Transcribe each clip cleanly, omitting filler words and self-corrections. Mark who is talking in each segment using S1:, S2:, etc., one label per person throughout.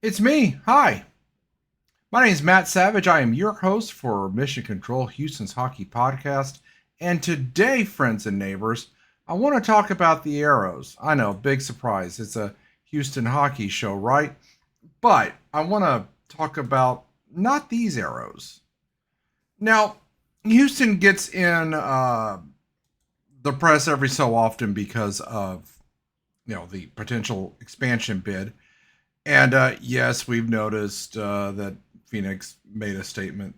S1: It's me. Hi. My name is Matt Savage. I am your host for Mission Control Houston's Hockey Podcast. And today, friends and neighbors, I want to talk about the Aeros. I know, big surprise. It's a Houston hockey show, right? But I want to talk about not these Aeros. Now, Houston gets in the press every so often because of the potential expansion bid. And yes, we've noticed that Phoenix made a statement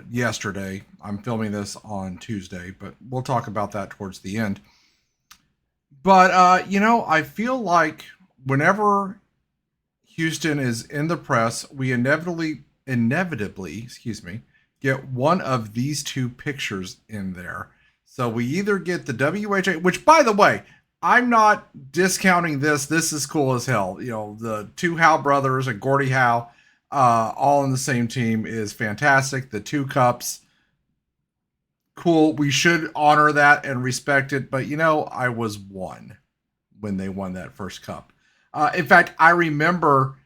S1: yesterday. I'm filming this on Tuesday, but we'll talk about that towards the end. But, I feel like whenever Houston is in the press, we inevitably, get one of these two pictures in there. So we either get the WHA, which by the way, I'm not discounting this. This is cool as hell. The two Howe brothers and Gordie Howe, all in the same team is fantastic. The two cups, cool. We should honor that and respect it. But I was one when they won that first cup. In fact, I remember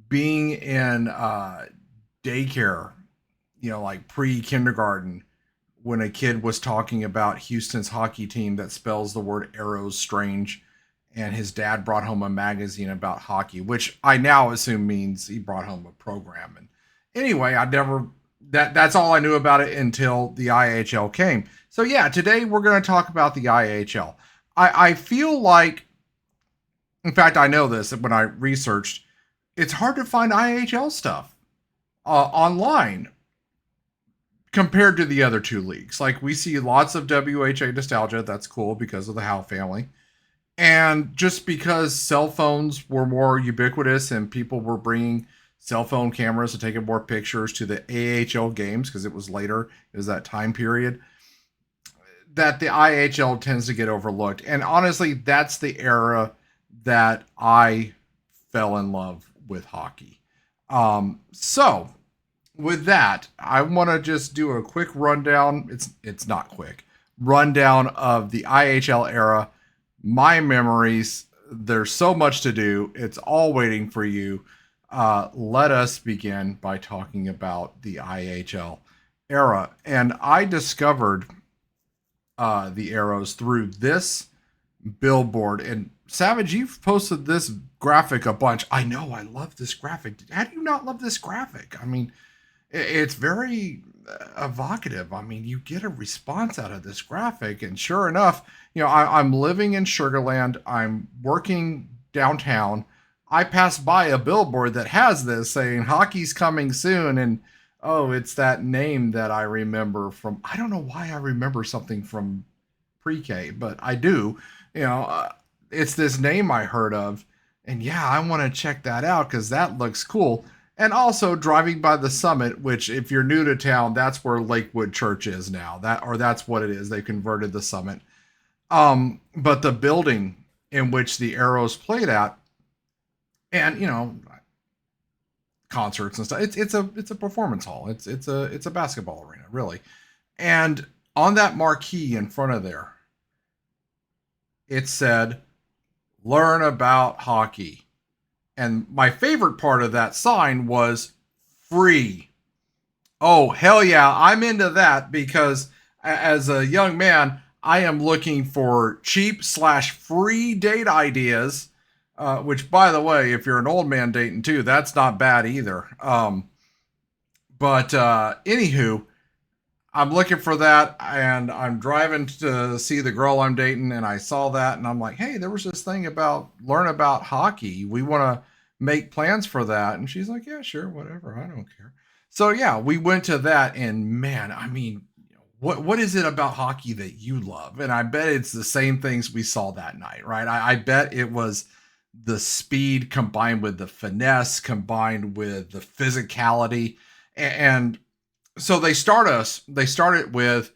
S1: being in daycare, like pre-kindergarten, when a kid was talking about Houston's hockey team that spells the word arrows strange, and his dad brought home a magazine about hockey, which I now assume means he brought home a program. And anyway, I never that's all I knew about it until the IHL came. So yeah, today we're going to talk about the IHL. I feel like, in fact, I know this when I researched, it's hard to find IHL stuff online compared to the other two leagues. Like, we see lots of WHA nostalgia. That's cool because of the Howe family. And just because cell phones were more ubiquitous and people were bringing cell phone cameras and taking more pictures to the AHL games because it was later, it was that time period, that the IHL tends to get overlooked. And honestly, that's the era that I fell in love with hockey. So with that, I want to just do a quick rundown. It's not quick rundown of the IHL era, my memories. There's so much to do. It's all waiting for you. Let us begin by talking about the IHL era, and I discovered the Aeros through this billboard. And Savage, you've posted this graphic a bunch. I know, I love this graphic. How do you not love this graphic? I mean, it's very evocative. I mean, you get a response out of this graphic, and sure enough, I'm living in Sugarland. I'm working downtown. I pass by a billboard that has this saying "Hockey's coming soon," and oh, it's that name that I remember from. I don't know why I remember something from pre-K, but I do. You know, uh, it's this name I heard of, and yeah, I want to check that out because that looks cool. And also driving by the summit, which if you're new to town, that's where Lakewood Church is now. That's what it is. They converted the summit. But the building in which the Arrows played at, and concerts and stuff. It's a performance hall. It's a basketball arena, really. And on that marquee in front of there, it said, "Learn about hockey." And my favorite part of that sign was free. Oh, hell yeah, I'm into that because as a young man, I am looking for cheap/free date ideas. Which, by the way, if you're an old man dating too, that's not bad either. But anywho, I'm looking for that, and I'm driving to see the girl I'm dating, and I saw that, and I'm like, hey, there was this thing about learn about hockey. We want to make plans for that. And she's like, yeah, sure, whatever. I don't care. So yeah, we went to that, and man, I mean, what is it about hockey that you love? And I bet it's the same things we saw that night, right? I bet it was the speed combined with the finesse combined with the physicality. And so they started with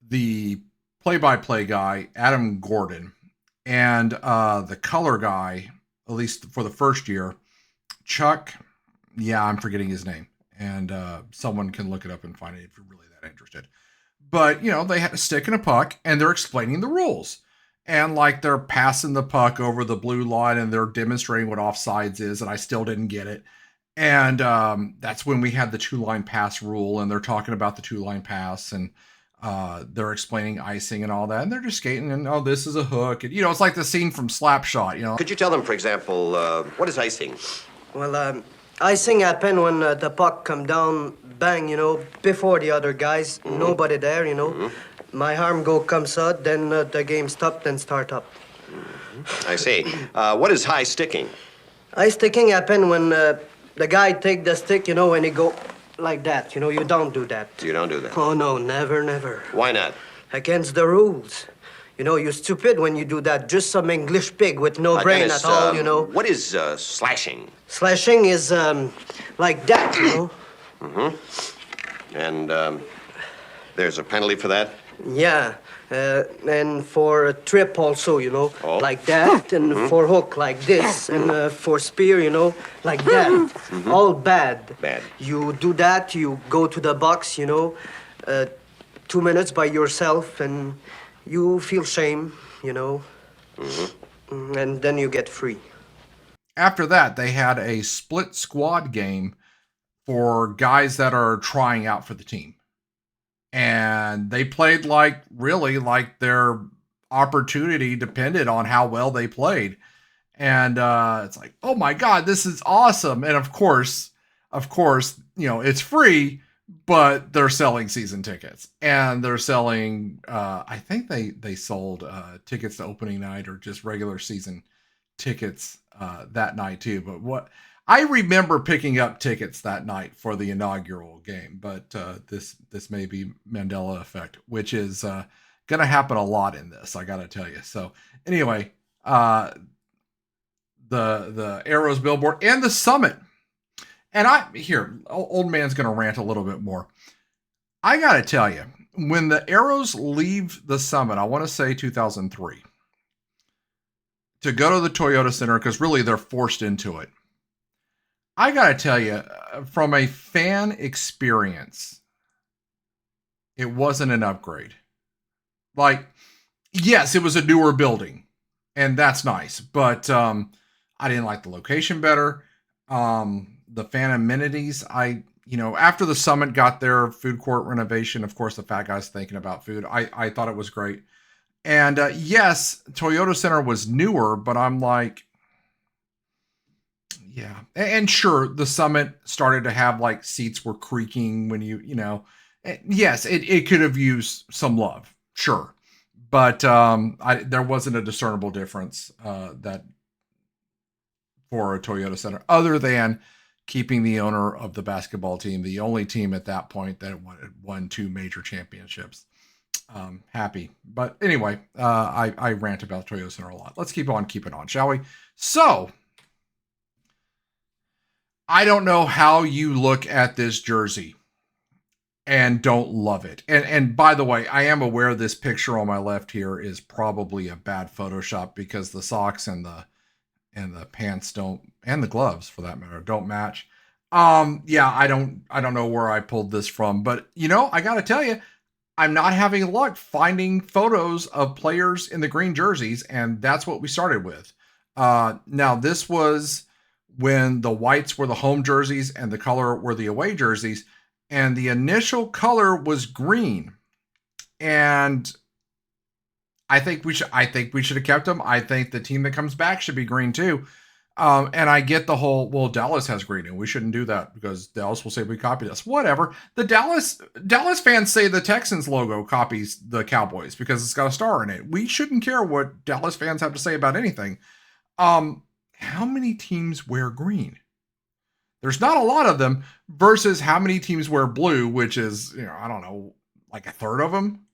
S1: the play-by-play guy, Adam Gordon, and the color guy, at least for the first year, Chuck. Yeah, I'm forgetting his name, and someone can look it up and find it if you're really that interested. But they had a stick and a puck, and they're explaining the rules. and like they're passing the puck over the blue line and they're demonstrating what offsides is, and I still didn't get it. And that's when we had the 2-line pass rule, and they're talking about the 2-line pass, and they're explaining icing and all that, and they're just skating, and oh, this is a hook, and it's like the scene from Slapshot.
S2: Could you tell them, for example, what is icing?
S3: Well, icing happen when the puck come down, bang, before the other guys. Nobody there, My arm comes out, then the game stop, then start up.
S2: I see. What is high sticking?
S3: High sticking happen when the guy take the stick, and he go like that. You don't do that.
S2: You don't do that?
S3: Oh, no, never.
S2: Why not?
S3: Against the rules. You're stupid when you do that. Just some English pig with no brain
S2: Dennis,
S3: at all,
S2: What is slashing?
S3: Slashing is like that,
S2: And there's a penalty for that?
S3: Yeah, and for a trip also,
S2: Oh.
S3: like that, and for hook like this, and for spear, like that. All bad.
S2: Bad.
S3: You do that, you go to the box, 2 minutes by yourself, and you feel shame, and then you get free.
S1: After that, they had a split squad game for guys that are trying out for the team. And they played like their opportunity depended on how well they played. And it's like, oh my God, this is awesome. And of course, it's free, but they're selling season tickets. And they're selling, I think they sold tickets to opening night or just regular season tickets that night too. But I remember picking up tickets that night for the inaugural game, but this may be Mandela effect, which is going to happen a lot in this, I got to tell you. So anyway, the Aeros billboard and the summit. And old man's going to rant a little bit more. I got to tell you, when the Aeros leave the summit, I want to say 2003, to go to the Toyota Center, because really they're forced into it. I got to tell you, from a fan experience, it wasn't an upgrade. Like, yes, it was a newer building, and that's nice, but I didn't like the location better. The fan amenities, after the summit got their food court renovation, of course, the fat guy's thinking about food. I thought it was great. And yes, Toyota Center was newer, but I'm like, yeah. And sure, the summit started to have like seats were creaking when yes, it could have used some love. Sure. But there wasn't a discernible difference that for a Toyota Center other than keeping the owner of the basketball team, the only team at that point that won 2 major championships. Happy. But anyway, I rant about Toyota Center a lot. Let's keep on keeping on, shall we? So, I don't know how you look at this jersey and don't love it. And by the way, I am aware this picture on my left here is probably a bad Photoshop because the socks and the pants don't, and the gloves for that matter, don't match. Yeah, I don't know where I pulled this from, but I got to tell you, I'm not having luck finding photos of players in the green jerseys, and that's what we started with. Now this was when the whites were the home jerseys and the color were the away jerseys, and the initial color was green. And I think we should have kept them. I think the team that comes back should be green too. And I get the whole, well, Dallas has green and we shouldn't do that because Dallas will say we copied us. Whatever. The Dallas fans say the Texans logo copies the Cowboys because it's got a star in it. We shouldn't care what Dallas fans have to say about anything. How many teams wear green? There's not a lot of them versus how many teams wear blue, which is, I don't know, like a third of them,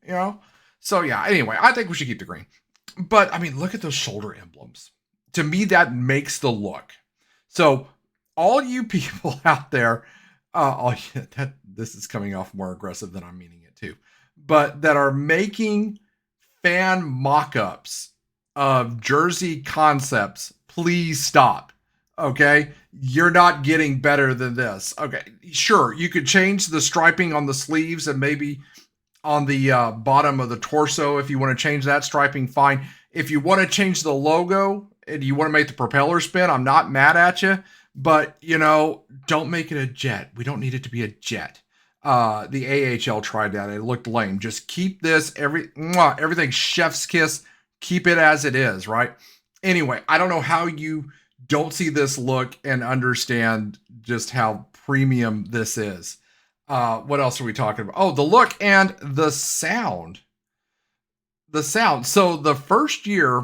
S1: So yeah, anyway, I think we should keep the green. But I mean, look at those shoulder emblems. To me, that makes the look. So all you people out there, this is coming off more aggressive than I'm meaning it to, but that are making fan mock-ups of jersey concepts, please stop. Okay. You're not getting better than this. Okay. Sure. You could change the striping on the sleeves and maybe on the bottom of the torso. If you want to change that striping, fine. If you want to change the logo and you want to make the propeller spin, I'm not mad at you. But, don't make it a jet. We don't need it to be a jet. The AHL tried that. It looked lame. Just keep this, everything chef's kiss. Keep it as it is, right? Anyway, I don't know how you don't see this look and understand just how premium this is. What else are we talking about? Oh, the look and the sound. The sound. So the first year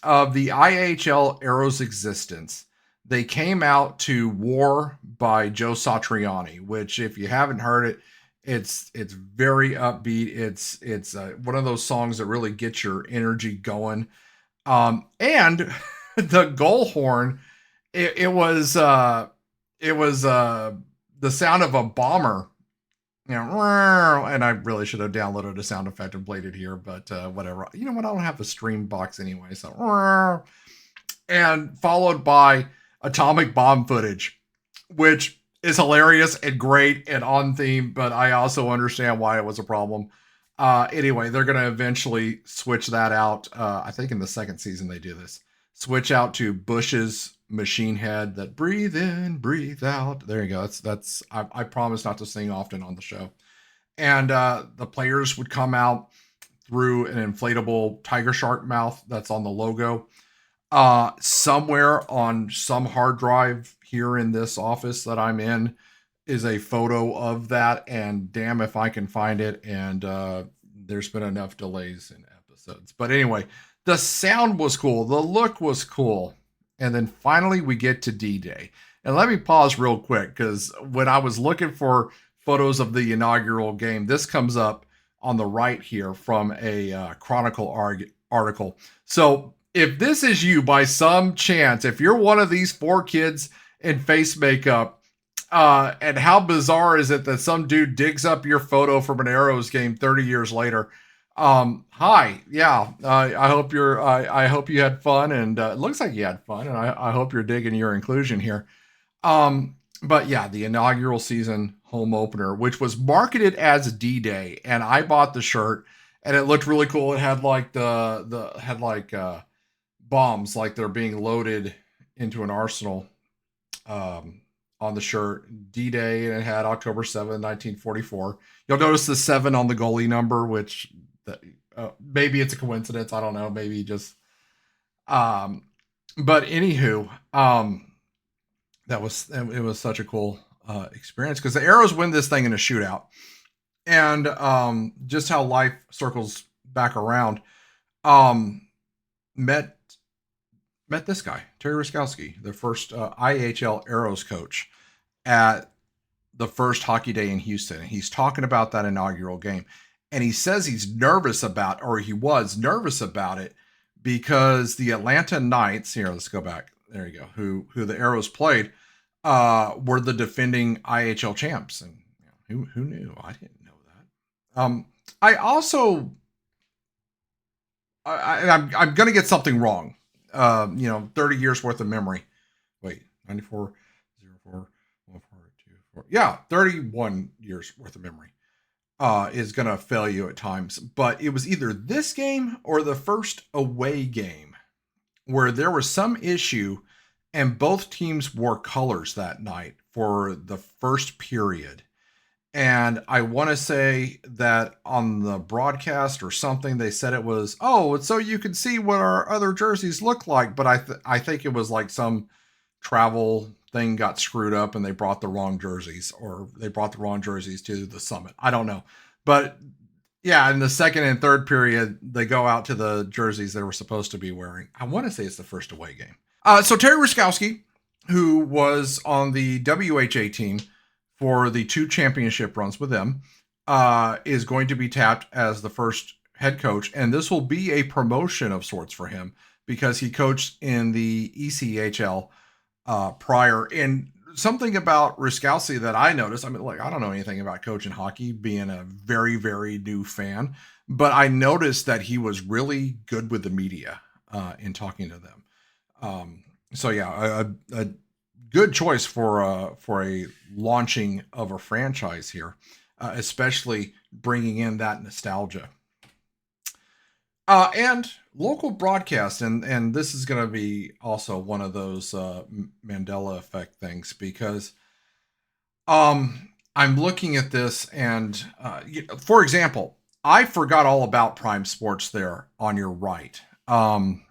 S1: of the IHL Aeros existence, they came out to War by Joe Satriani, which if you haven't heard it, it's very upbeat. It's one of those songs that really gets your energy going. And the goal horn, it was the sound of a bomber. And I really should have downloaded a sound effect and played it here, but whatever. You know what? I don't have the stream box anyway, so. And followed by atomic bomb footage, which is hilarious and great and on theme, but I also understand why it was a problem. Anyway, they're going to eventually switch that out. I think in the second season they do this. Switch out to Bush's machine head that breathe in, breathe out. There you go. I promise not to sing often on the show. And the players would come out through an inflatable tiger shark mouth that's on the logo. Somewhere on some hard drive here in this office that I'm in is a photo of that, and damn if I can find it. And there's been enough delays in episodes. But anyway, the sound was cool. The look was cool. And then finally we get to D-Day. And let me pause real quick, because when I was looking for photos of the inaugural game, this comes up on the right here from a Chronicle article. So if this is you by some chance, if you're one of these 4 kids in face makeup, and how bizarre is it that some dude digs up your photo from an Aeros game 30 years later? Hi. Yeah. I hope I hope you had fun, and it looks like you had fun, and I hope you're digging your inclusion here. But yeah, the inaugural season home opener, which was marketed as D-Day, and I bought the shirt and it looked really cool. It had like bombs, like they're being loaded into an arsenal, on the shirt, D-Day, and it had October 7th, 1944. You'll notice the 7 on the goalie number, which maybe it's a coincidence. I don't know. Maybe just, but anywho, it was such a cool experience, because the Aeros win this thing in a shootout, and just how life circles back around. Met this guy, Terry Ruskowski, the first IHL Aeros coach, at the first hockey day in Houston. And he's talking about that inaugural game. And he says he was nervous about it, because the Atlanta Knights, here, let's go back. There you go. Who the Aeros played, were the defending IHL champs. And who knew? I didn't know that. I also, I'm going to get something wrong. 30 years worth of memory. Wait, 94, 04, 14, 24. Yeah, 31 years worth of memory is going to fail you at times. But it was either this game or the first away game where there was some issue and both teams wore colors that night for the first period. And I want to say that on the broadcast or something, they said it was, it's so you can see what our other jerseys look like. But I think it was like some travel thing got screwed up and they brought the wrong jerseys, or they brought the wrong jerseys to the summit. I don't know. But yeah, in the second and third period, they go out to the jerseys they were supposed to be wearing. I want to say it's the first away game. So Terry Ruskowski, who was on the WHA team for the 2 championship runs with them, is going to be tapped as the first head coach. And this will be a promotion of sorts for him, because he coached in the ECHL prior. And something about Ruskowski that I noticed, I don't know anything about coaching hockey, being a very, very new fan, but I noticed that he was really good with the media in talking to them. So yeah, a good choice for a launching of a franchise here, especially bringing in that nostalgia. And local broadcast, and this is going to be also one of those Mandela effect things because I'm looking at this and for example, I forgot all about Prime Sports there on your right. And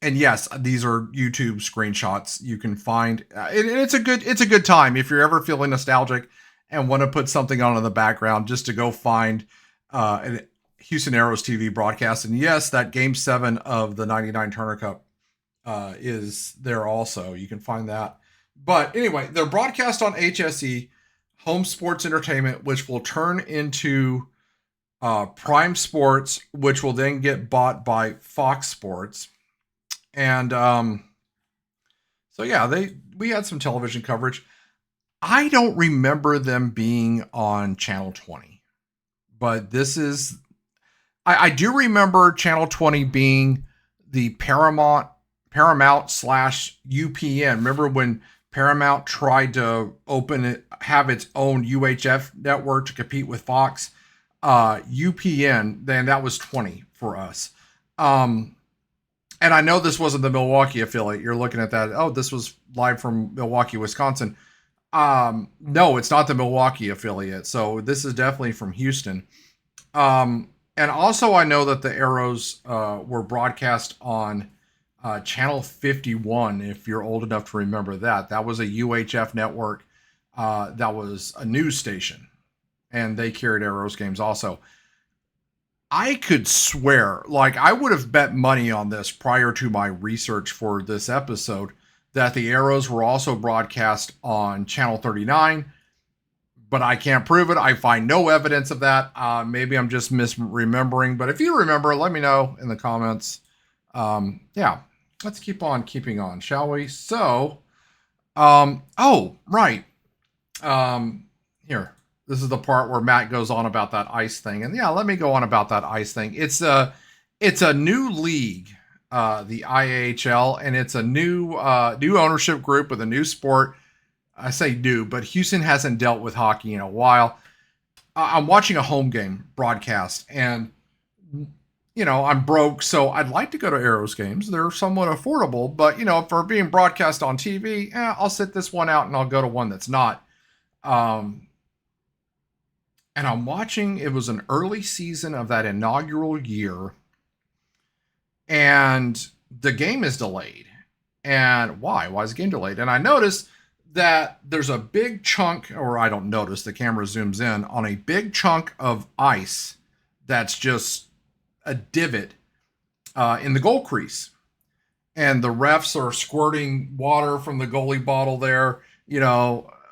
S1: yes, these are YouTube screenshots you can find. It's a good time if you're ever feeling nostalgic and want to put something on in the background just to go find an Houston Aeros TV broadcast. And yes, that Game 7 of the '99 Turner Cup is there also. You can find that. But anyway, they're broadcast on HSE, Home Sports Entertainment, which will turn into Prime Sports, which will then get bought by Fox Sports. And so yeah, we had some television coverage. I don't remember them being on Channel 20, but this is I do remember Channel 20 being the Paramount / UPN. Remember when Paramount tried to have its own UHF network to compete with Fox? UPN, then that was 20 for us. And I know this wasn't the Milwaukee affiliate. You're looking at that. Oh, this was live from Milwaukee, Wisconsin. No, it's not the Milwaukee affiliate. So this is definitely from Houston. And also I know that the Aeros were broadcast on Channel 51, if you're old enough to remember that. That was a UHF network. That was a news station. And they carried Aeros games also. I could swear, like I would have bet money on this prior to my research for this episode, that the Aeros were also broadcast on Channel 39, but I can't prove it. I find no evidence of that. Maybe I'm just misremembering, but if you remember, let me know in the comments. Yeah, let's keep on keeping on, shall we? So, oh, right. Here. This is the part where Matt goes on about that ice thing. And yeah, let me go on about that ice thing. It's a new league, the IHL, and it's a new ownership group with a new sport. I say new, but Houston hasn't dealt with hockey in a while. I'm watching a home game broadcast and I'm broke, so I'd like to go to Aeros games. They're somewhat affordable, but for being broadcast on TV, I'll sit this one out and I'll go to one that's not. And I'm watching, it was an early season of that inaugural year. And the game is delayed. And why? Why is the game delayed? And I noticed that there's a big chunk, or I don't notice, the camera zooms in on a big chunk of ice that's just a divot in the goal crease. And the refs are squirting water from the goalie bottle there,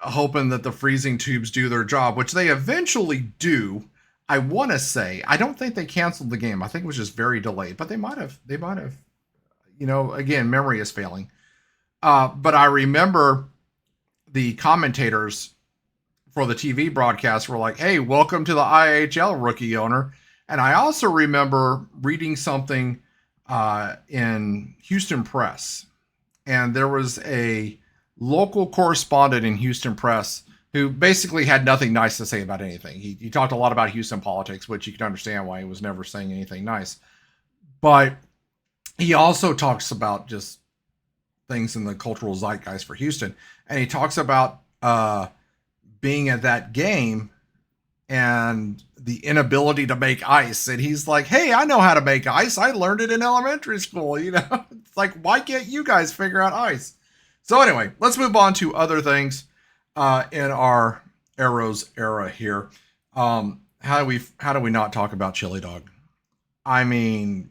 S1: hoping that the freezing tubes do their job, which they eventually do. I want to say, I don't think they canceled the game. I think it was just very delayed, but they might have, again, memory is failing. But I remember the commentators for the TV broadcast were like, hey, welcome to the IHL, rookie owner. And I also remember reading something in Houston Press, and there was a local correspondent in Houston Press who basically had nothing nice to say about anything. He talked a lot about Houston politics, which you can understand why he was never saying anything nice. But he also talks about just things in the cultural zeitgeist for Houston. And he talks about being at that game and the inability to make ice. And he's like, hey, I know how to make ice. I learned it in elementary school. It's like, why can't you guys figure out ice? So anyway, let's move on to other things in our Aeros era here. How do we not talk about Chili Dog? I mean,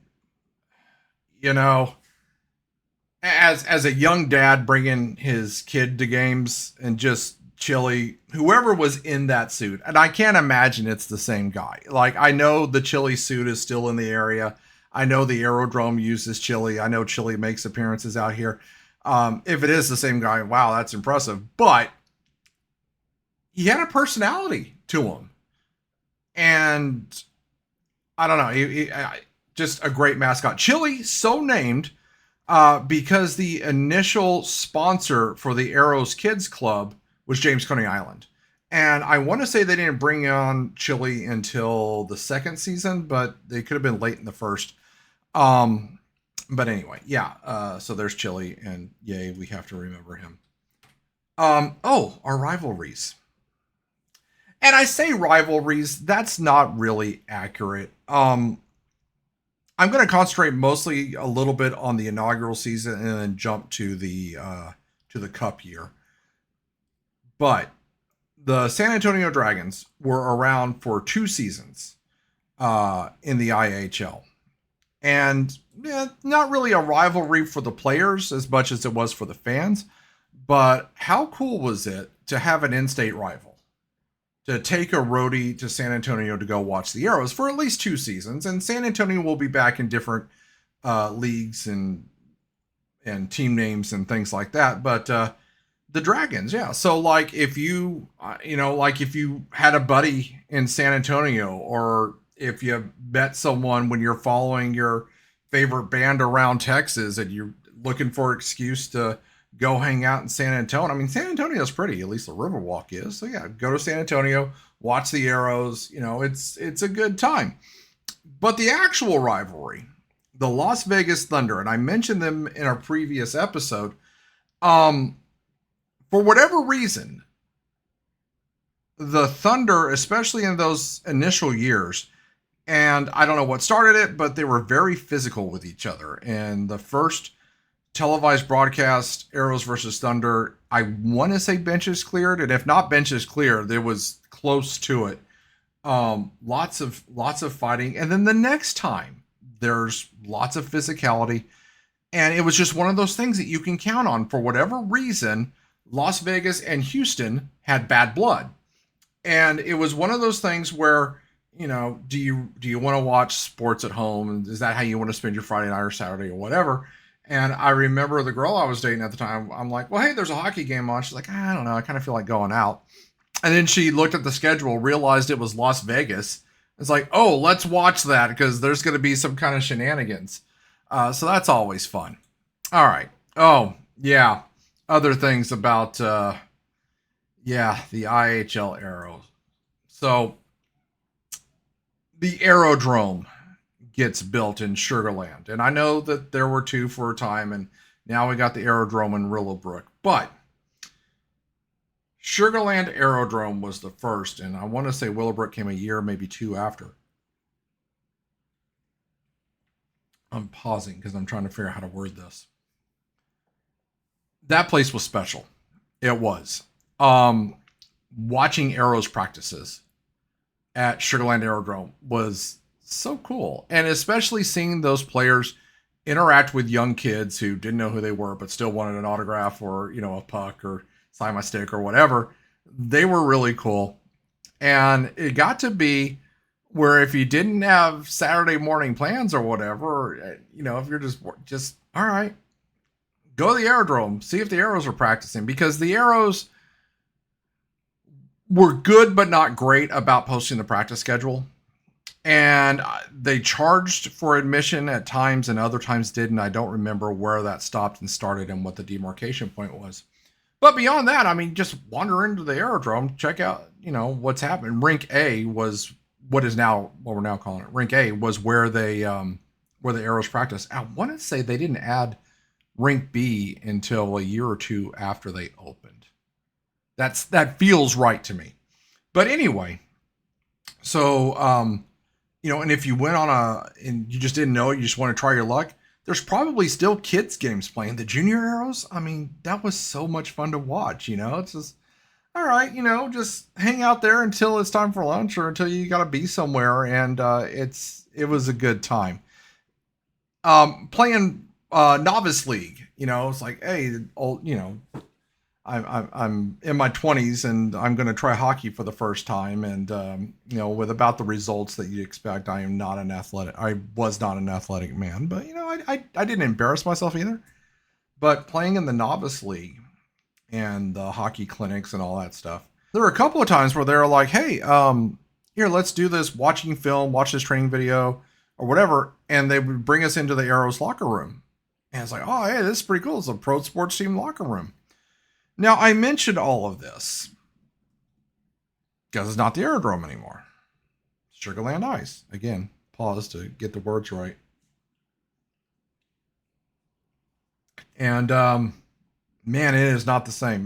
S1: as a young dad bringing his kid to games and just Chili, whoever was in that suit, and I can't imagine it's the same guy. Like, I know the Chili suit is still in the area. I know the Aerodrome uses Chili. I know Chili makes appearances out here. If it is the same guy, wow, that's impressive. But he had a personality to him. And I don't know, he just a great mascot. Chili, so named because the initial sponsor for the Aeros Kids Club was James Coney Island. And I want to say they didn't bring on Chili until the second season, but they could have been late in the first. But anyway, yeah. So there's Chili, and yay, we have to remember him. Our rivalries. And I say rivalries, that's not really accurate. I'm going to concentrate mostly a little bit on the inaugural season and then jump to the Cup year. But the San Antonio Dragons were around for 2 seasons in the IHL, and not really a rivalry for the players as much as it was for the fans. But how cool was it to have an in-state rival? To take a roadie to San Antonio to go watch the Aeros for at least 2 seasons, and San Antonio will be back in different leagues and team names and things like that. But the Dragons, yeah. So like if you if you had a buddy in San Antonio, or if you met someone when you're following your favorite band around Texas and you're looking for an excuse to go hang out in San Antonio. I mean, San Antonio's pretty, at least the Riverwalk is. So yeah, go to San Antonio, watch the Aeros. It's a good time. But the actual rivalry, the Las Vegas Thunder, and I mentioned them in a previous episode. For whatever reason, the Thunder, especially in those initial years, and I don't know what started it, but they were very physical with each other. And the first televised broadcast, Aeros versus Thunder, I want to say benches cleared, and if not benches cleared, there was close to it. Lots of fighting, and then the next time there's lots of physicality, and it was just one of those things that you can count on. For whatever reason, Las Vegas and Houston had bad blood, and it was one of those things where, do you want to watch sports at home, and is that how you want to spend your Friday night or Saturday or whatever? And I remember the girl I was dating at the time, I'm like, well, hey, there's a hockey game on. She's like, I don't know, I kind of feel like going out. And then she looked at the schedule, realized it was Las Vegas. It's like, oh, let's watch that because there's going to be some kind of shenanigans. So that's always fun. All right. Oh, yeah. Other things about, the IHL Aeros. So the Aerodrome gets built in Sugarland. And I know that there were 2 for a time, and now we got the Aerodrome in Willowbrook. But Sugarland Aerodrome was the first, and I want to say Willowbrook came a year, maybe 2 after. I'm pausing because I'm trying to figure out how to word this. That place was special. It was. Watching Aeros practices at Sugarland Aerodrome was so cool. And especially seeing those players interact with young kids who didn't know who they were, but still wanted an autograph or, a puck or sign my stick or whatever. They were really cool. And it got to be where if you didn't have Saturday morning plans or whatever, if you're just all right, go to the Aerodrome, see if the Aeros are practicing, because the Aeros were good but not great about posting the practice schedule. And they charged for admission at times and other times didn't. I don't remember where that stopped and started and what the demarcation point was. But beyond that, I mean, just wander into the Aerodrome, check out, what's happening. Rink A was what we're now calling it. Rink A was where the Aeros practice. I want to say they didn't add Rink B until a year or 2 after they opened. That feels right to me. But anyway, so and if you went and you just didn't know it, you just want to try your luck, there's probably still kids games playing. The junior Aeros, I mean, that was so much fun to watch. It's just, all right, just hang out there until it's time for lunch or until you got to be somewhere. And it was a good time. Playing Novice League, it's like, hey, I'm in my 20s and I'm going to try hockey for the first time. And, with about the results that you expect, I was not an athletic man, but, I didn't embarrass myself either. But playing in the Novice League and the hockey clinics and all that stuff, there were a couple of times where they were like, hey, here, let's do this watching film, watch this training video or whatever. And they would bring us into the Aeros locker room. And it's like, oh, hey, this is pretty cool. It's a pro sports team locker room. Now, I mentioned all of this because it's not the Aerodrome anymore. Sugarland Ice. Again, pause to get the words right. And man, it is not the same.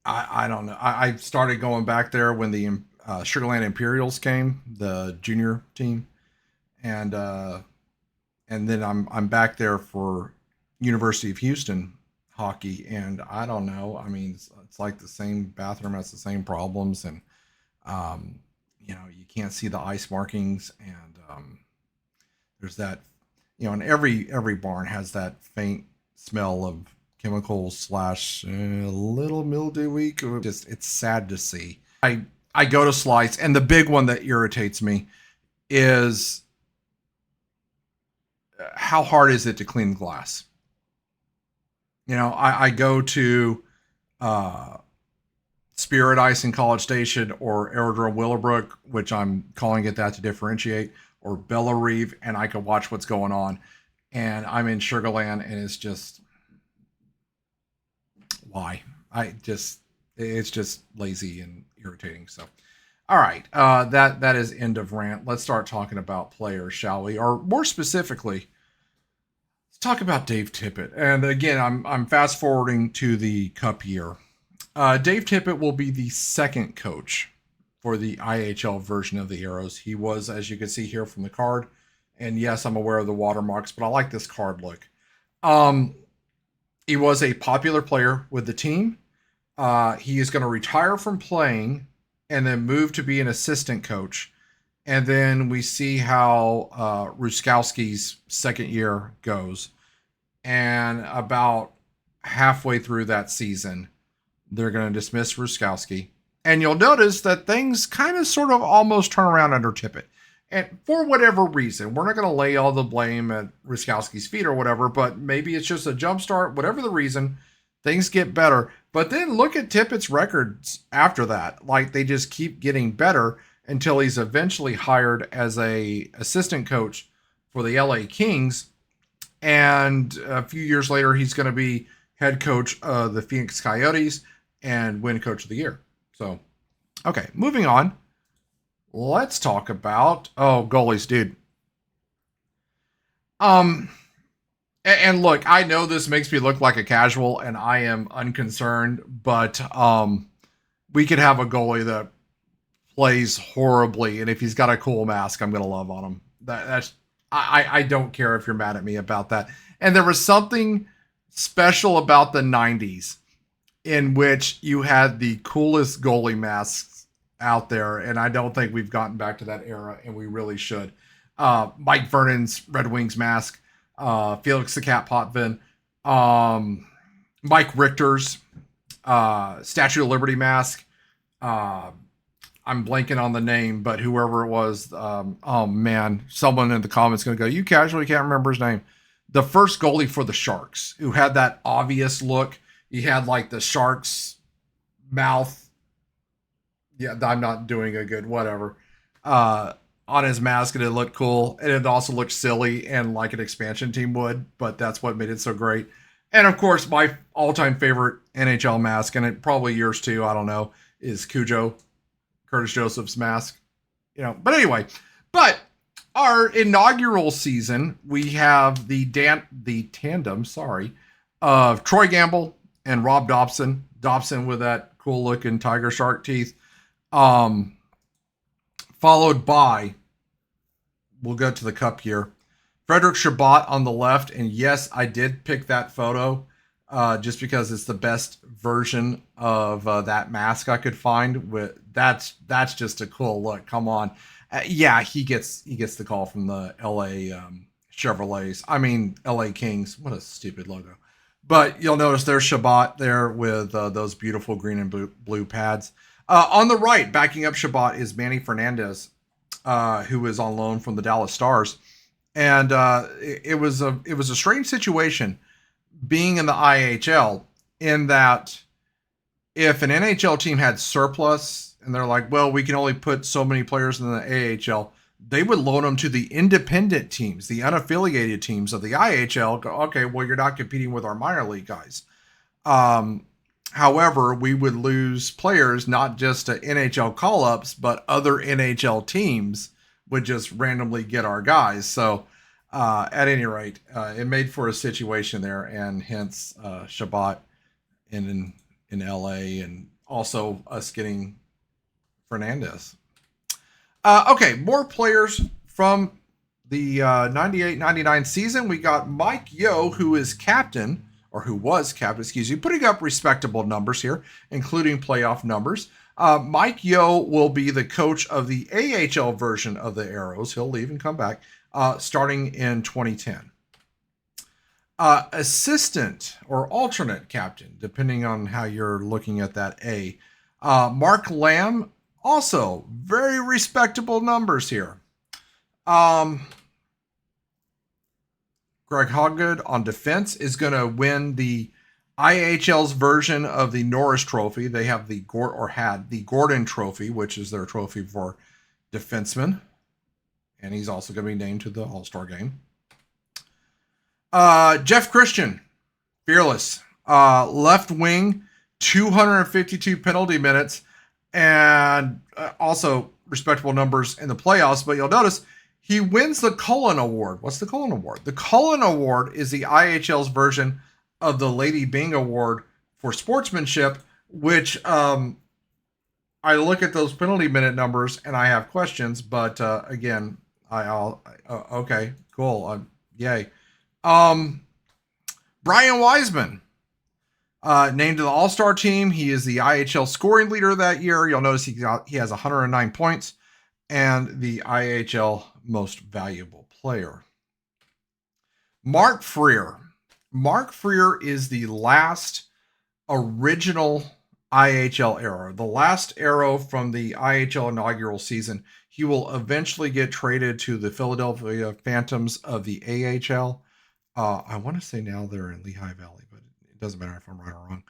S1: I don't know. I started going back there when the Sugarland Imperials came, the junior team, and then I'm back there for University of Houston hockey, and I don't know. I mean, it's like the same bathroom has the same problems, and um, you can't see the ice markings, and there's that, and every barn has that faint smell of chemicals slash a little mildewy. Just it's sad to see. I go to slice, and the big one that irritates me is how hard is it to clean glass? I go to Spirit Ice in College Station or Aerodrome Willowbrook, which I'm calling it that to differentiate, or Bella Reeve, and I can watch what's going on. And I'm in Sugarland, and it's just why? It's just lazy and irritating. So, all right, that is end of rant. Let's start talking about players, shall we? Or more specifically, let's talk about Dave Tippett. And again, I'm fast forwarding to the Cup year. Dave Tippett will be the second coach for the IHL version of the Aeros. He was, as you can see here from the card, and yes, I'm aware of the watermarks, but I like this card look. He was a popular player with the team. He is going to retire from playing and then move to be an assistant coach. And then we see how Ruskowski's second year goes. And about halfway through that season, they're going to dismiss Ruskowski. And you'll notice that things kind of sort of almost turn around under Tippett. And for whatever reason, we're not going to lay all the blame at Ruskowski's feet or whatever, but maybe it's just a jump start. Whatever the reason, things get better. But then look at Tippett's records after that. Like, they just keep getting better until he's eventually hired as a assistant coach for the LA Kings. And a few years later, he's going to be head coach of the Phoenix Coyotes and win Coach of the Year. So, okay, moving on. Let's talk about goalies, dude. And look, I know this makes me look like a casual, and I am unconcerned, but we could have a goalie that plays horribly, and if he's got a cool mask, I'm gonna love on him. I don't care if you're mad at me about that. And there was something special about the 90s in which you had the coolest goalie masks out there, and I don't think we've gotten back to that era, and we really should. Mike Vernon's Red Wings mask, Felix the Cat Potvin, Mike Richter's Statue of Liberty mask. I'm blanking on the name, but whoever it was, oh man, someone in the comments going to go, you casually can't remember his name. The first goalie for the Sharks, who had that obvious look. He had like the Sharks mouth. Yeah, I'm not doing a good whatever. On his mask, and it looked cool, and it also looked silly and like an expansion team would, but that's what made it so great. And of course, my all-time favorite NHL mask, and it probably yours too, I don't know, is Cujo, Curtis Joseph's mask. But anyway, our inaugural season, we have the tandem, of Troy Gamble and Rob Dobson. Dobson with that cool looking tiger shark teeth. Followed by, we'll go to the Cup year, Frederick Chabot on the left. And yes, I did pick that photo just because it's the best version of that mask I could find. That's just a cool look. Come on. Yeah, he gets the call from the LA Chevrolets. I mean, LA Kings. What a stupid logo. But you'll notice there's Chabot there with those beautiful green and blue pads. On the right, backing up Chabot, is Manny Fernandez, who is on loan from the Dallas Stars. And it was a strange situation being in the IHL, in that if an NHL team had surplus and they're like, well, we can only put so many players in the AHL, they would loan them to the independent teams, the unaffiliated teams of the IHL. Okay, well, you're not competing with our minor league guys. However, we would lose players, not just to NHL call-ups, but other NHL teams would just randomly get our guys. So At any rate, it made for a situation there, and hence Shabbat in LA, and also us getting Fernandez. Okay, more players from the 98-99 season. We got Mike Yeo, who is captain, or who was captain, excuse me, putting up respectable numbers here, including playoff numbers. Mike Yeo will be the coach of the AHL version of the Aeros. He'll leave and come back starting in 2010. Assistant or alternate captain, depending on how you're looking at that A. Mark Lamb, also very respectable numbers here. Greg Hoggood on defense is going to win the IHL's version of the Norris Trophy. They have had the Gordon Trophy, which is their trophy for defensemen. And he's also going to be named to the All-Star game. Jeff Christian, fearless. Left wing, 252 penalty minutes, and also respectable numbers in the playoffs. But you'll notice he wins the Cullen Award. What's the Cullen Award? The Cullen Award is the IHL's version of the Lady Byng Award for sportsmanship, which I look at those penalty minute numbers and I have questions. But again, okay, cool. Yay. Brian Wiseman, named to the All-Star team. He is the IHL scoring leader that year. You'll notice he has 109 points and the IHL most valuable player. Mark Freer. Mark Freer is the last original IHL Aero, the last Aero from the IHL inaugural season. He will eventually get traded to the Philadelphia Phantoms of the AHL. I want to say now they're in Lehigh Valley, but it doesn't matter if I'm right or wrong.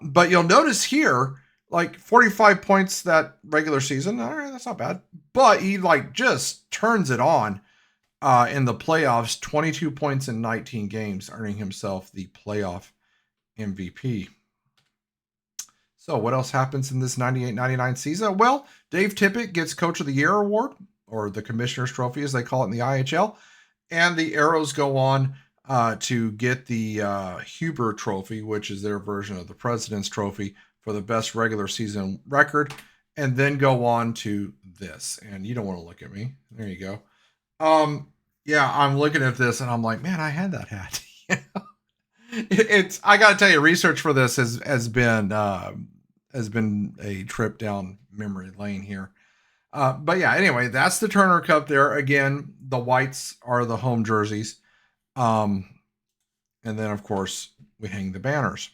S1: But you'll notice here, like 45 points that regular season. All right, that's not bad. But he just turns it on in the playoffs. 22 points in 19 games, earning himself the playoff MVP. So what else happens in this 98-99 season? Well, Dave Tippett gets Coach of the Year award, or the Commissioner's Trophy, as they call it in the IHL. And the Aeros go on to get the Huber Trophy, which is their version of the President's Trophy for the best regular season record, and then go on to this. And you don't want to look at me. There you go. Yeah, I'm looking at this and I'm like, man, I had that hat. I got to tell you, research for this has been a trip down memory lane here. But yeah, anyway, that's the Turner Cup there. Again, the whites are the home jerseys. And then, of course, we hang the banners.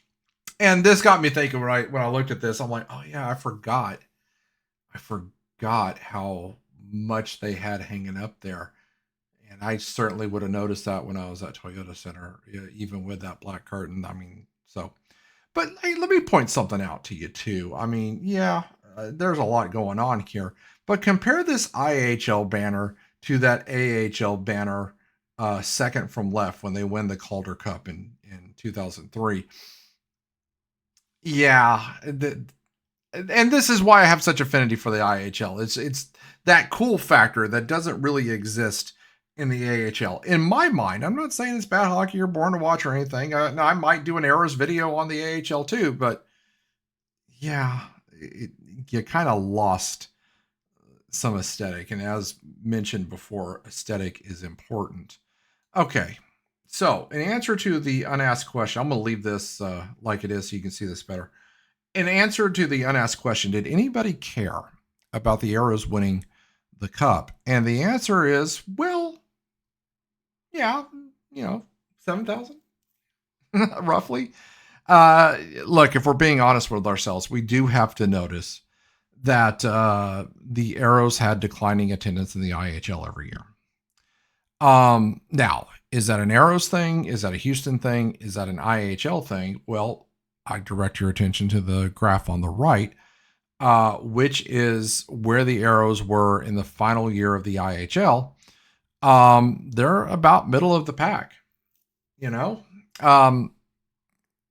S1: And this got me thinking when I looked at this, I'm like, oh yeah, I forgot how much they had hanging up there. And I certainly would have noticed that when I was at Toyota Center, even with that black curtain. I mean, but hey, let me point something out to you too. I mean, yeah, there's a lot going on here, but compare this IHL banner to that AHL banner, second from left when they win the Calder Cup in 2003. Yeah. And this is why I have such affinity for the IHL. It's that cool factor that doesn't really exist in the AHL. In my mind, I'm not saying it's bad hockey you're born to watch or anything. Now I might do an Aeros video on the AHL too, but yeah, you kind of lost some aesthetic. And as mentioned before, aesthetic is important. Okay. So in answer to the unasked question, I'm going to leave this like it is so you can see this better. In answer to the unasked question, did anybody care about the Aeros winning the cup? And the answer is, well, yeah, 7,000 roughly. Look, if we're being honest with ourselves, we do have to notice that the Aeros had declining attendance in the IHL every year. Now, is that an Aeros thing? Is that a Houston thing? Is that an IHL thing? Well, I direct your attention to the graph on the right, which is where the Aeros were in the final year of the IHL. They're about middle of the pack,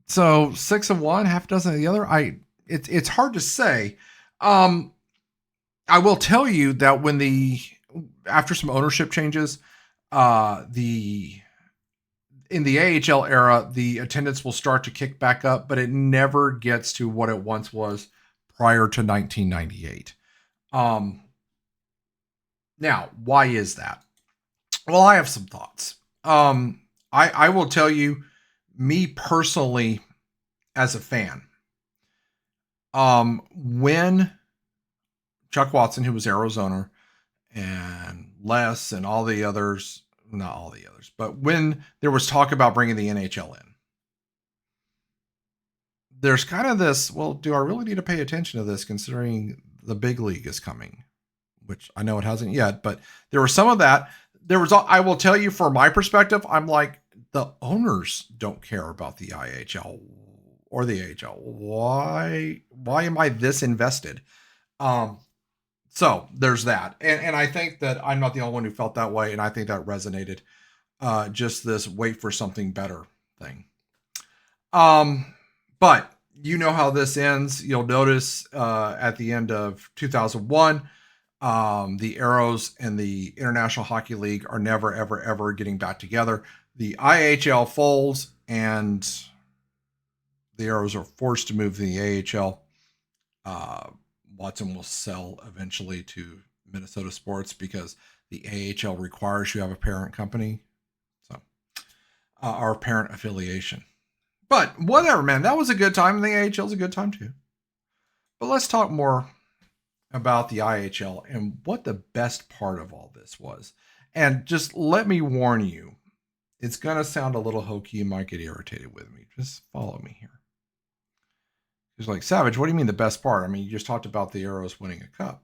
S1: so 6 of one, half dozen of the other. It's hard to say. I will tell you that after some ownership changes, in the AHL era, the attendance will start to kick back up, but it never gets to what it once was prior to 1998. Now, why is that? Well, I have some thoughts. I will tell you, me personally, as a fan, when Chuck Watson, who was Aeros owner, and Les and all the others, not all the others, but when there was talk about bringing the NHL in, there's kind of this, well, do I really need to pay attention to this considering the big league is coming? Which I know it hasn't yet, but there was some of that. I will tell you from my perspective, I'm like, the owners don't care about the IHL or the AHL. Why am I this invested? So there's that. And I think that I'm not the only one who felt that way. And I think that resonated, just this wait for something better thing. But you know how this ends. You'll notice, at the end of 2001, the Aeros and the International Hockey League are never, ever, ever getting back together. The IHL folds and the Aeros are forced to move to the AHL. Watson will sell eventually to Minnesota Sports because the AHL requires you have a parent company. So, our parent affiliation. But whatever, man, that was a good time. And the AHL is a good time too. But let's talk more about the IHL and what the best part of all this was. And just let me warn you, it's going to sound a little hokey. You might get irritated with me. Just follow me here. He's like, Savage, what do you mean the best part? I mean, you just talked about the Aeros winning a cup.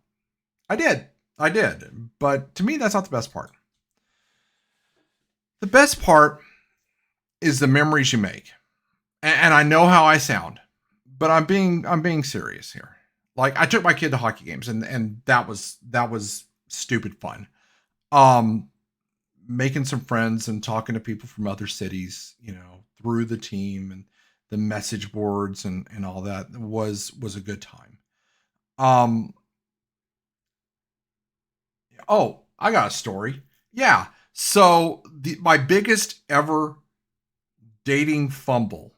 S1: I did. But to me, that's not the best part. The best part is the memories you make. And I know how I sound, but I'm being serious here. Like, I took my kid to hockey games and that was stupid fun. Making some friends and talking to people from other cities, through the team and the message boards and all that was a good time. Oh, I got a story. Yeah. So my biggest ever dating fumble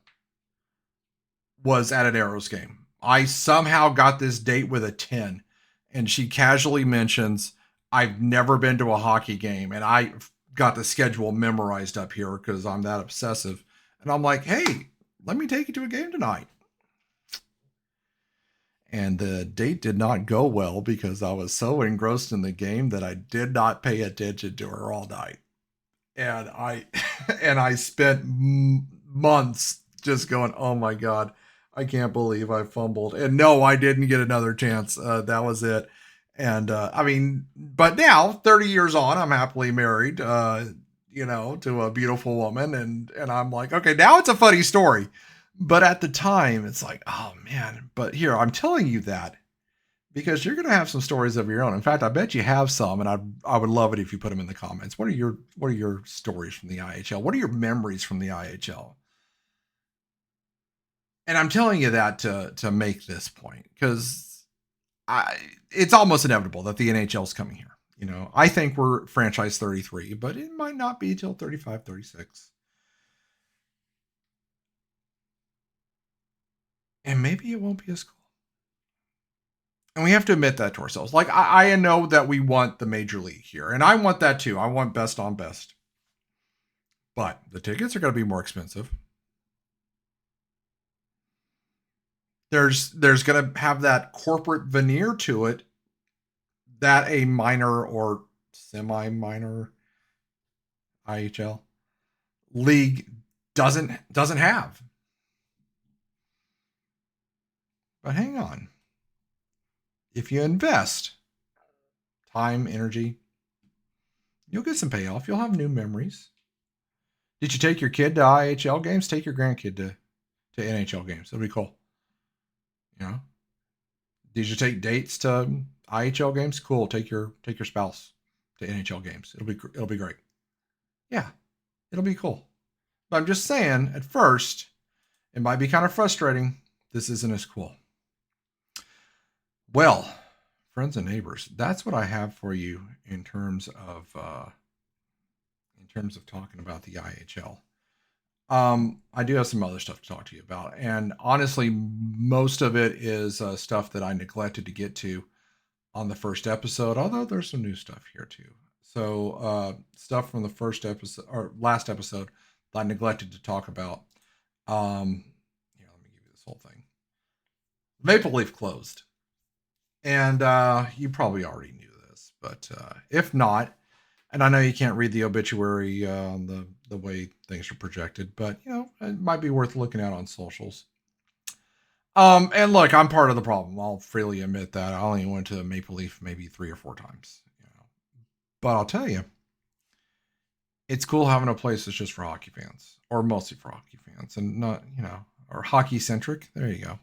S1: was at an Aeros game. I somehow got this date with a 10, and she casually mentions, I've never been to a hockey game, and I got the schedule memorized up here because I'm that obsessive. And I'm like, hey, let me take you to a game tonight. And the date did not go well because I was so engrossed in the game that I did not pay attention to her all night. And I spent months just going, oh my God, I can't believe I fumbled. And no, I didn't get another chance. That was it. And but now 30 years on, I'm happily married, to a beautiful woman. And I'm like, okay, now it's a funny story. But at the time, it's like, oh man, but here, I'm telling you that because you're going to have some stories of your own. In fact, I bet you have some, and I would love it if you put them in the comments. What are your stories from the IHL? What are your memories from the IHL? And I'm telling you that to make this point because it's almost inevitable that the NHL is coming here. I think we're franchise 33, but it might not be till 35, 36. And maybe it won't be as cool. And we have to admit that to ourselves. Like, I know that we want the major league here, and I want that too. I want best on best. But the tickets are going to be more expensive. There's going to have that corporate veneer to it that a minor or semi-minor IHL league doesn't have. But hang on. If you invest time, energy, you'll get some payoff. You'll have new memories. Did you take your kid to IHL games? Take your grandkid to NHL games. It'll be cool. Did you take dates to IHL games? Cool. Take your spouse to NHL games. It'll be great. Yeah, it'll be cool. But I'm just saying, at first, it might be kind of frustrating. This isn't as cool. Well, friends and neighbors, that's what I have for you in terms of in terms of talking about the IHL. I do have some other stuff to talk to you about, and honestly, most of it is stuff that I neglected to get to on the first episode. Although there's some new stuff here too. So stuff from the first episode or last episode that I neglected to talk about. Let me give you this whole thing. Maple Leaf closed, and you probably already knew this, but if not, and I know you can't read the obituary on the way things are projected, but it might be worth looking at on socials. And look, I'm part of the problem. I'll freely admit that. I only went to Maple Leaf maybe 3 or 4 times. But I'll tell you, it's cool having a place that's just for hockey fans, or mostly for hockey fans, and not, or hockey centric. There you go.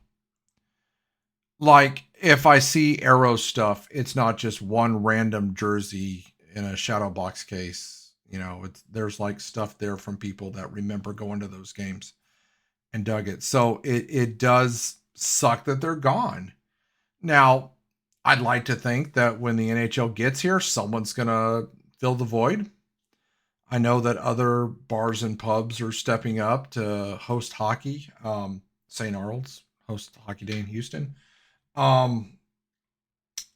S1: Like, if I see Aeros stuff, it's not just one random jersey in a shadow box case. There's like stuff there from people that remember going to those games and dug it. So it does suck that they're gone. Now, I'd like to think that when the NHL gets here, someone's going to fill the void. I know that other bars and pubs are stepping up to host hockey. St. Arnold's hosts Hockey Day in Houston.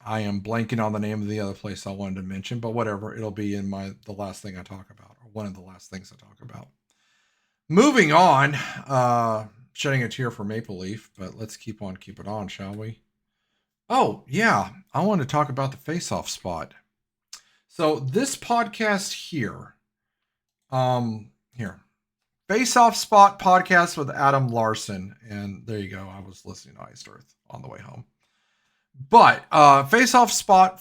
S1: I am blanking on the name of the other place I wanted to mention, but whatever. It'll be in the last thing I talk about, or one of the last things I talk about. Moving on, shedding a tear for Maple Leaf, but let's keep it on, shall we? Oh, yeah. I want to talk about the face-off spot. So this podcast here, face-off spot podcast with Adam Larson. And there you go. I was listening to Iced Earth on the way home. But face-off spot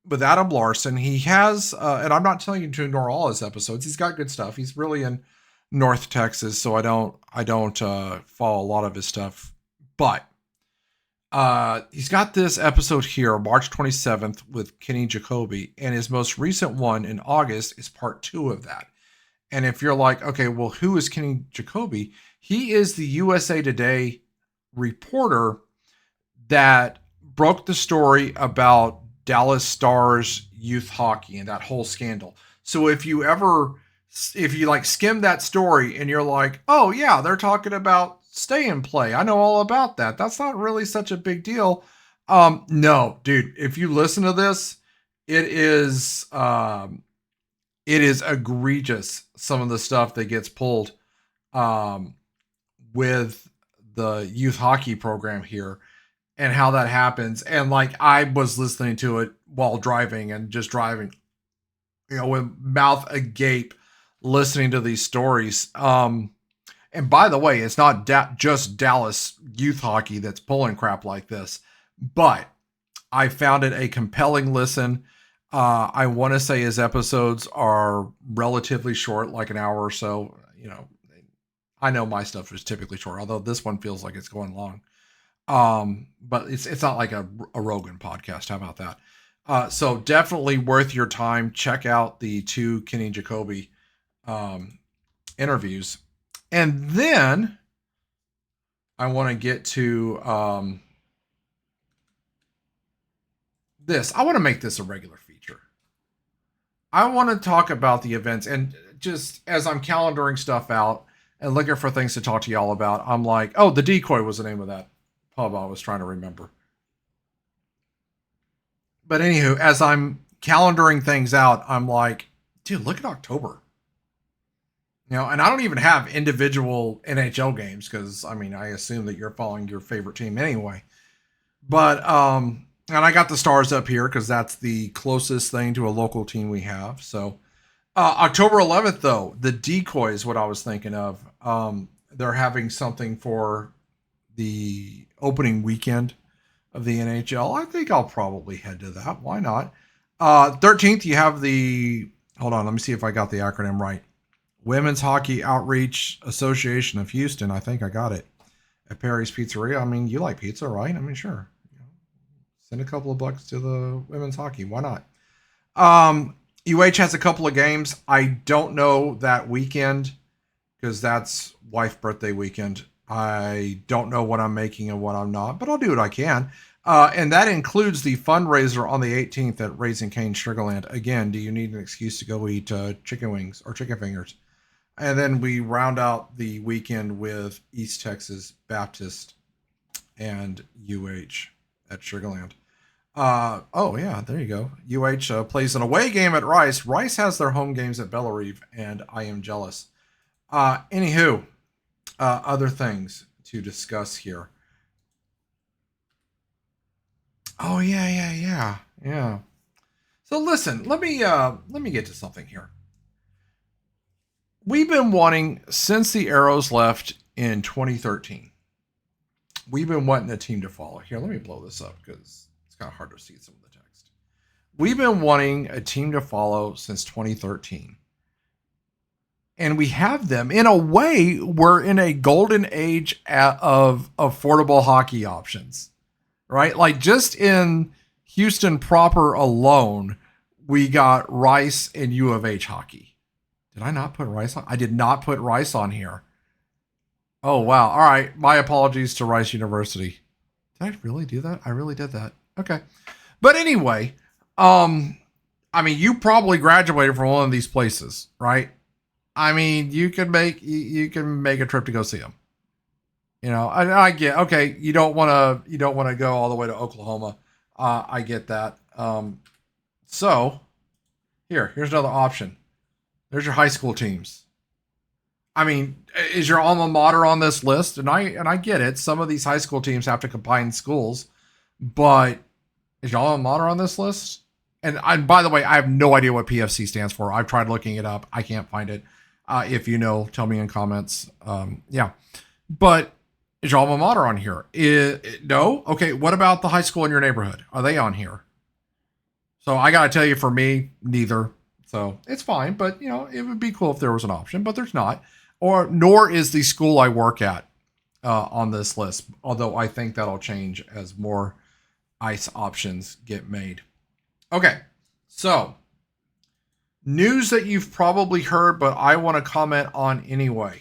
S1: with Adam Larson. He has, and I'm not telling you to ignore all his episodes. He's got good stuff. He's really in North Texas, so I don't follow a lot of his stuff. But he's got this episode here, March 27th, with Kenny Jacoby, and his most recent one in August is part 2 of that. And if you're like, okay, well, who is Kenny Jacoby? He is the USA Today reporter that broke the story about Dallas Stars youth hockey and that whole scandal. So if you like skim that story and you're like, oh yeah, they're talking about stay and play, I know all about that. That's not really such a big deal. No, dude, if you listen to this, it is egregious. Some of the stuff that gets pulled, with the youth hockey program here and how that happens. And like, I was listening to it while driving and just driving, with mouth agape, listening to these stories. And by the way, it's not just Dallas youth hockey that's pulling crap like this, but I found it a compelling listen. I want to say his episodes are relatively short, like an hour or so. I know my stuff is typically short, although this one feels like it's going long. But it's not like a Rogan podcast. How about that? So definitely worth your time. Check out the 2 Kenny Jacoby interviews. And then I want to get to this. I want to make this a regular feature. I want to talk about the events, and just as I'm calendaring stuff out and looking for things to talk to y'all about, I'm like, oh, the Decoy was the name of that pub I was trying to remember. But anywho, as I'm calendaring things out, I'm like, dude, look at October. And I don't even have individual NHL games because, I assume that you're following your favorite team anyway. But, and I got the Stars up here because that's the closest thing to a local team we have. So, October 11th, though, the Decoy is what I was thinking of. They're having something for the opening weekend of the NHL. I think I'll probably head to that. Why not? 13th, you have hold on, let me see if I got the acronym right. Women's Hockey Outreach Association of Houston. I think I got it. At Perry's Pizzeria. You like pizza, right? Sure. Send a couple of bucks to the women's hockey. Why not? UH has a couple of games. I don't know that weekend because that's wife birthday weekend. I don't know what I'm making and what I'm not, but I'll do what I can. And that includes the fundraiser on the 18th at Raising Cane Sugarland. Again, do you need an excuse to go eat chicken wings or chicken fingers? And then we round out the weekend with East Texas Baptist and UH at Sugarland. Oh yeah, there you go. UH plays an away game at Rice. Rice has their home games at Bellerive, and I am jealous. Anywho, other things to discuss here. Oh yeah. So listen, let me get to something here. We've been wanting since the Aeros left in 2013. We've been wanting a team to follow. Here, let me blow this up because it's kind of hard to see some of the text. We've been wanting a team to follow since 2013. And we have them. In a way, we're in a golden age of affordable hockey options, right? Like just in Houston proper alone, we got Rice and U of H hockey. Did I not put Rice on? I did not put Rice on here. Oh, wow. All right. My apologies to Rice University. Did I really do that? I really did that. Okay. But anyway, I mean, you probably graduated from one of these places, right? I mean, you can make a trip to go see them. You know, I get, okay, you don't want to go all the way to Oklahoma. I get that. So here's another option. There's your high school teams. I mean, is your alma mater on this list? And I get it. Some of these high school teams have to combine schools, but is your alma mater on this list? And by the way, I have no idea what PFC stands for. I've tried looking it up. I can't find it. If you know, tell me in comments. Yeah. But is your alma mater on here? No? Okay, what about the high school in your neighborhood? Are they on here? So I got to tell you, for me, neither. So it's fine, but you know, it would be cool if there was an option, but there's not. Nor is the school I work at on this list, although I think that'll change as more ice options get made. Okay, so news that you've probably heard, but I want to comment on anyway.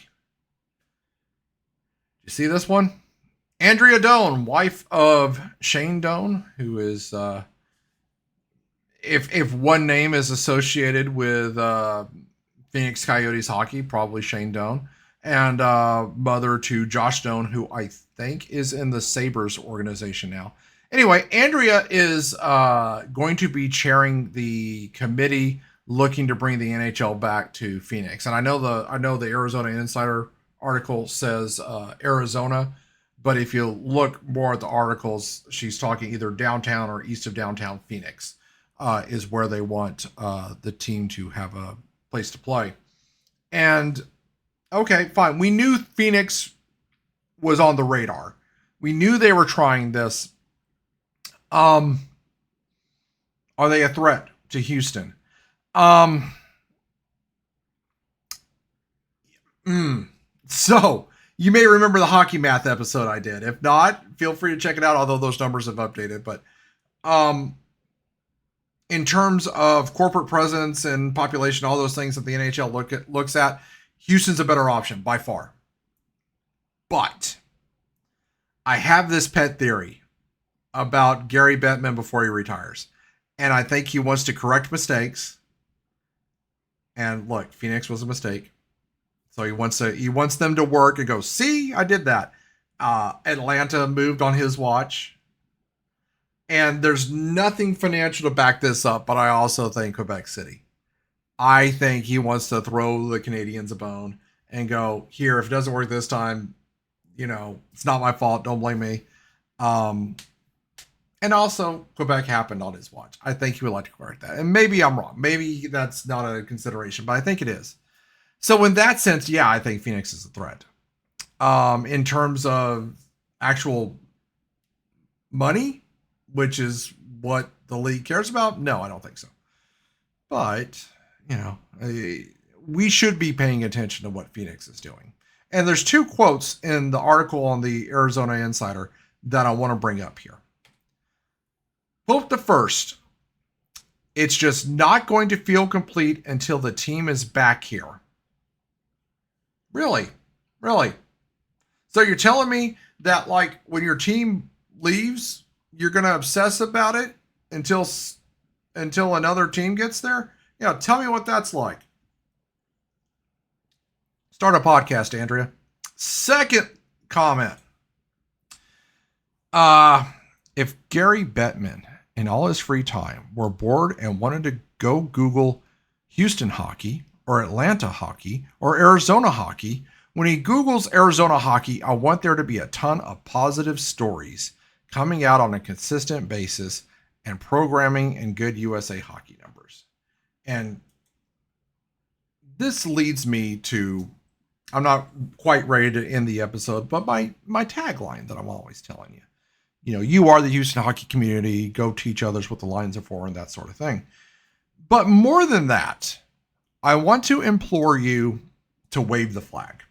S1: You see this one? Andrea Doan, wife of Shane Doan, who is, if one name is associated with Phoenix Coyotes hockey, probably Shane Doan, and mother to Josh Doan, who I think is in the Sabres organization now. Anyway, Andrea is going to be chairing the committee looking to bring the NHL back to Phoenix. And I know the Arizona Insider article says Arizona, but if you look more at the articles, she's talking either downtown or east of downtown Phoenix is where they want the team to have a place to play. And okay, fine. We knew Phoenix was on the radar. We knew they were trying this. Are they a threat to Houston? So you may remember the hockey math episode I did. If not, feel free to check it out, although those numbers have updated. But in terms of corporate presence and population, all those things that the NHL looks at, Houston's a better option by far. But I have this pet theory about Gary Bettman before he retires. And I think he wants to correct mistakes. And look, Phoenix was a mistake. So he wants them to work and go, see, I did that. Atlanta moved on his watch. And there's nothing financial to back this up, but I also think Quebec City. I think he wants to throw the Canadians a bone and go, here, if it doesn't work this time, you know, it's not my fault. Don't blame me. And also, Quebec happened on his watch. I think he would like to correct that. And maybe I'm wrong. Maybe that's not a consideration, but I think it is. So in that sense, yeah, I think Phoenix is a threat. In terms of actual money, which is what the league cares about, no, I don't think so. But, you know, we should be paying attention to what Phoenix is doing. And there's two quotes in the article on the Arizona Insider that I want to bring up here. Quote the first, it's just not going to feel complete until the team is back here. Really? Really? So you're telling me that, like, when your team leaves you're going to obsess about it until another team gets there? Yeah, tell me what that's like. Start a podcast, Andrea. Second comment. If Gary Bettman in all his free time were bored and wanted to go Google Houston hockey or Atlanta hockey or Arizona hockey, when he Googles Arizona hockey, I want there to be a ton of positive stories coming out on a consistent basis and programming and good USA hockey numbers. And this leads me to, I'm not quite ready to end the episode, but my tagline that I'm always telling you. You know, you are the Houston hockey community. Go teach others what the lines are for and that sort of thing. But more than that, I want to implore you to wave the flag.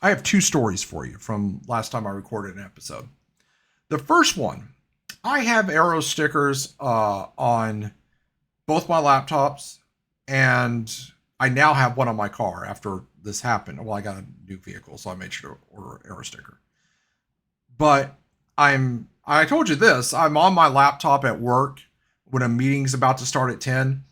S1: I have two stories for you from last time I recorded an episode. The first one, I have Aeros stickers on both my laptops, and I now have one on my car after this happened. Well, I got a new vehicle, so I made sure to order an Aeros sticker. But I told you this, I'm on my laptop at work when a meeting's about to start at 10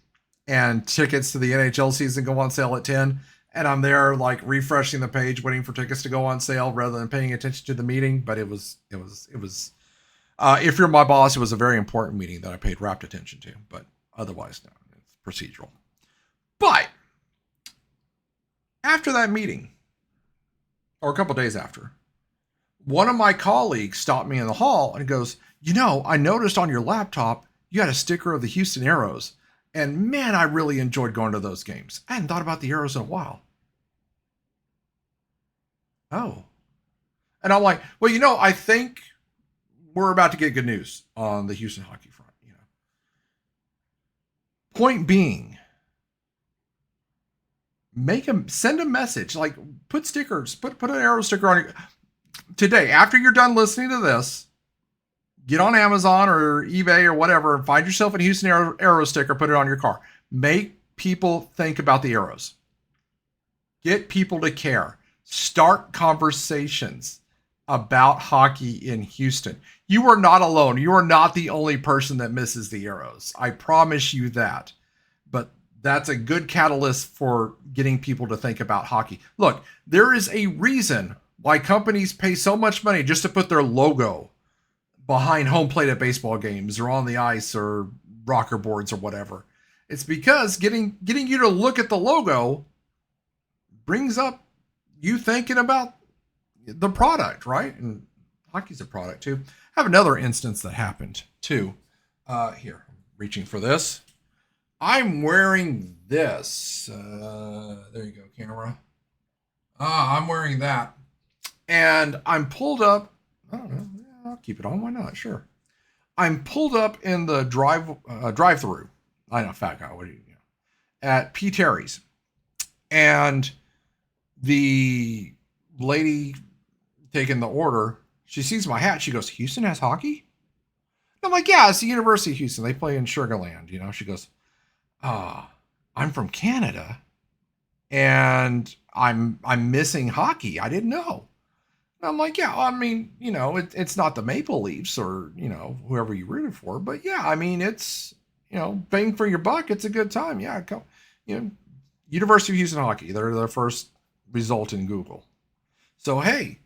S1: and tickets to the NHL season go on sale at 10. And I'm there like refreshing the page, waiting for tickets to go on sale rather than paying attention to the meeting. But it was, if you're my boss, it was a very important meeting that I paid rapt attention to, but otherwise, no, it's procedural. But after that meeting, or a couple days after, one of my colleagues stopped me in the hall and goes, you know, I noticed on your laptop, you had a sticker of the Houston Aeros. And man, I really enjoyed going to those games. I hadn't thought about the Aeros in a while. Oh. And I'm like, well, you know, I think we're about to get good news on the Houston hockey front. You know, point being, send a message, like put stickers, put an Aero sticker on it. Today, after you're done listening to this, get on Amazon or eBay or whatever and find yourself a Houston Aeros sticker, put it on your car. Make people think about the Aeros. Get people to care. Start conversations about hockey in Houston. You are not alone. You are not the only person that misses the Aeros. I promise you that. But that's a good catalyst for getting people to think about hockey. Look, there is a reason why companies pay so much money just to put their logo behind home plate at baseball games or on the ice or rocker boards or whatever. It's because getting you to look at the logo brings up you thinking about the product, right? And hockey's a product too. I have another instance that happened too. Here, I'm reaching for this. I'm wearing this. There you go, camera. I'm wearing that. And I'm pulled up. I don't know. I'll keep it on. Why not? Sure. I'm pulled up in the drive-through. I know, fat guy. What do you know? At P. Terry's. And the lady taking the order, she sees my hat. She goes, Houston has hockey? I'm like, yeah, it's the University of Houston. They play in Sugar Land. You know, she goes, I'm from Canada. And I'm missing hockey. I didn't know. I'm like, yeah, I mean, you know, it's not the Maple Leafs or, you know, whoever you rooted for, but yeah, I mean, it's, you know, bang for your buck. It's a good time. Yeah. Go, you know, University of Houston hockey. They're the first result in Google. So, hey,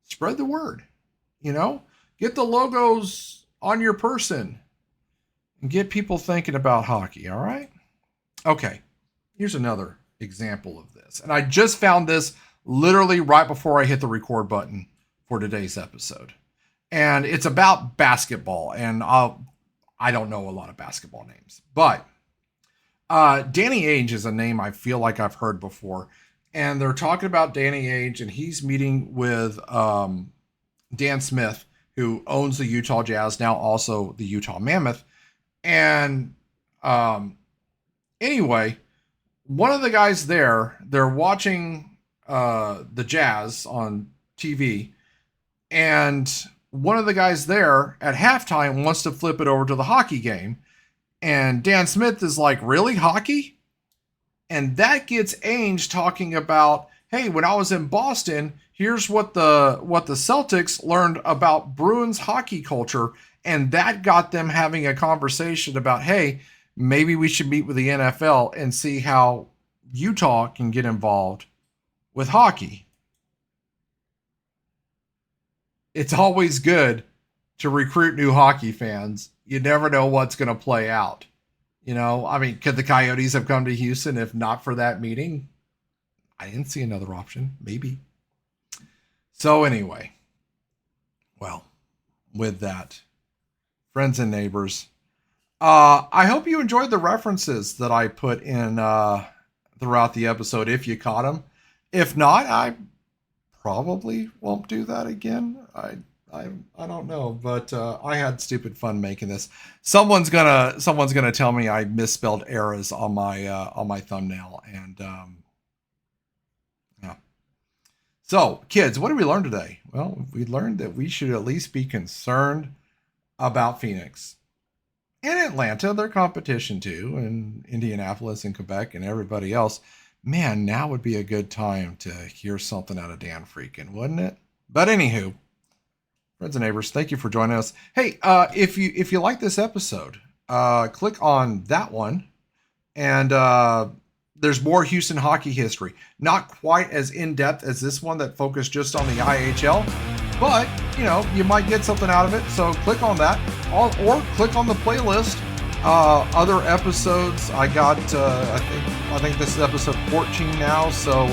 S1: spread the word, you know, get the logos on your person and get people thinking about hockey. All right. Okay. Here's another example of this. And I just found this literally right before I hit the record button for today's episode. And it's about basketball. And I don't know a lot of basketball names, but Danny Ainge is a name I feel like I've heard before. And they're talking about Danny Ainge, and he's meeting with Dan Smith, who owns the Utah Jazz, now also the Utah Mammoth. And anyway, one of the guys there, they're watching the Jazz on TV, and one of the guys there at halftime wants to flip it over to the hockey game, and Dan Smith is like, really, hockey? And that gets Ainge talking about, hey, when I was in Boston, here's what the Celtics learned about Bruins hockey culture, And that got them having a conversation about, hey, maybe we should meet with the NFL and see how Utah can get involved with hockey. It's always good to recruit new hockey fans. You never know what's going to play out. You know, I mean, could the Coyotes have come to Houston if not for that meeting? I didn't see another option. Maybe. So anyway, well, with that, friends and neighbors, I hope you enjoyed the references that I put in throughout the episode, if you caught them. If not, I probably won't do that again. I don't know, but I had stupid fun making this. Someone's gonna tell me I misspelled eras on my thumbnail, and yeah. So, kids, what did we learn today? Well, we learned that we should at least be concerned about Phoenix and Atlanta, their competition too, and Indianapolis and Quebec and everybody else. Man, now would be a good time to hear something out of Dan Freakin', wouldn't it? But anywho, friends and neighbors, thank you for joining us. Hey, if you like this episode, click on that one, and there's more Houston hockey history. Not quite as in-depth as this one that focused just on the IHL, but you know, you might get something out of it. So click on that, or click on the playlist. Other episodes, I got. I think this is episode 14 now. So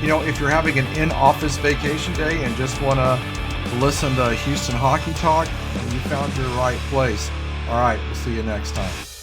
S1: you know, if you're having an in-office vacation day and just want to listen to Houston hockey talk, you found your right place. All right, we'll see you next time.